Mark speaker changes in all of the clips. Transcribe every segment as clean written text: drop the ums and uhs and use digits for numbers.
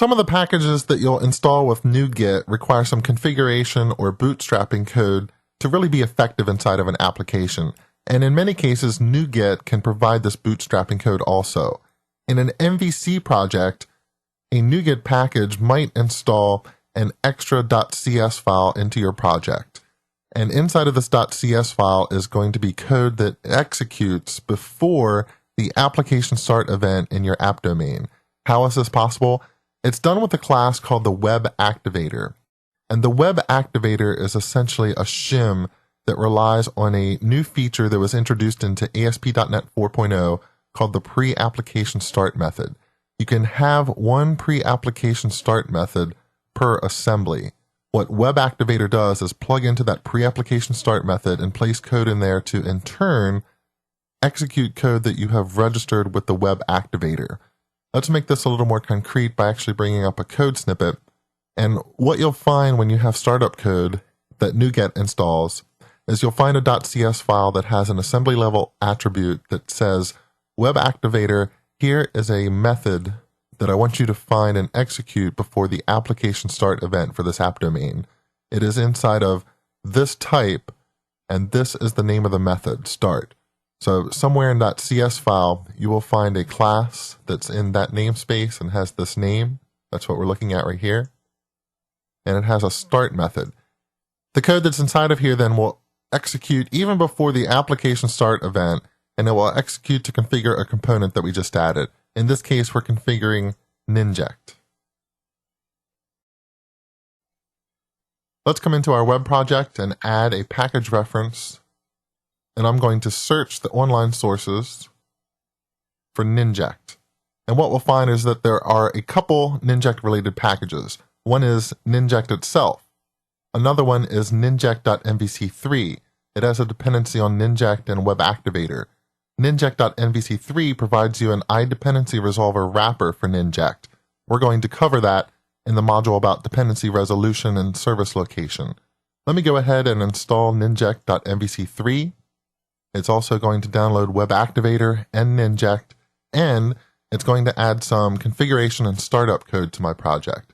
Speaker 1: Some of the packages that you'll install with NuGet require some configuration or bootstrapping code to really be effective inside of an application. And in many cases, NuGet can provide this bootstrapping code also. In an MVC project, a NuGet package might install an extra .cs file into your project. And inside of this .cs file is going to be code that executes before the application start event in your app domain. How is this possible? It's done with a class called the Web Activator. And the Web Activator is essentially a shim that relies on a new feature that was introduced into ASP.NET 4.0 called the pre-application start method. You can have one pre-application start method per assembly. What Web Activator does is plug into that pre-application start method and place code in there to, in turn, execute code that you have registered with the Web Activator. Let's make this a little more concrete by actually bringing up a code snippet. And what you'll find when you have startup code that NuGet installs is you'll find a .cs file that has an assembly level attribute that says, Web Activator, here is a method that I want you to find and execute before the application start event for this app domain. It is inside of this type, and this is the name of the method, start. So somewhere in that .cs file, you will find a class that's in that namespace and has this name. That's what we're looking at right here. And it has a start method. The code that's inside of here then will execute even before the application start event, and it will execute to configure a component that we just added. In this case, we're configuring NuGet. Let's come into our web project and add a package reference. And I'm going to search the online sources for NuGet. And what we'll find is that there are a couple NuGet related packages. One is NuGet itself. Another one is NuGet.mvc3. It has a dependency on NuGet and Web Activator. NuGet.mvc3 provides you an iDependency resolver wrapper for NuGet. We're going to cover that in the module about dependency resolution and service location. Let me go ahead and install NuGet.mvc3. It's also going to download Web Activator and NuGet, and it's going to add some configuration and startup code to my project.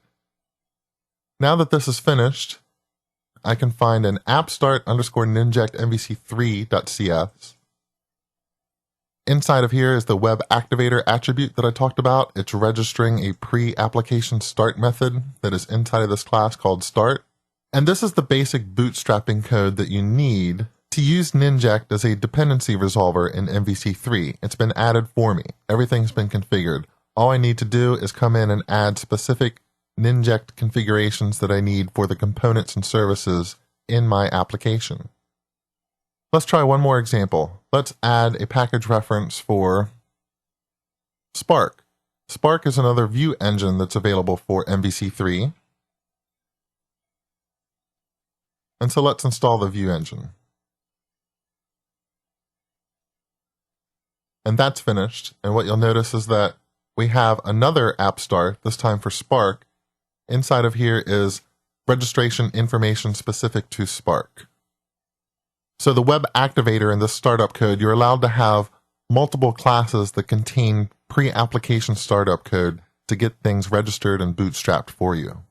Speaker 1: Now that this is finished, I can find an appstart_NuGet_MVC3.cs. Inside of here is the Web Activator attribute that I talked about. It's registering a pre-application start method that is inside of this class called start. And this is the basic bootstrapping code that you need to use NuGet as a dependency resolver in MVC3. It's been added for me. Everything's been configured. All I need to do is come in and add specific NuGet configurations that I need for the components and services in my application. Let's try one more example. Let's add a package reference for Spark. Spark is another view engine that's available for MVC3. And so let's install the view engine. And that's finished. And what you'll notice is that we have another app start, this time for Spark. Inside of here is registration information specific to Spark. So the Web Activator in this startup code, you're allowed to have multiple classes that contain pre-application startup code to get things registered and bootstrapped for you.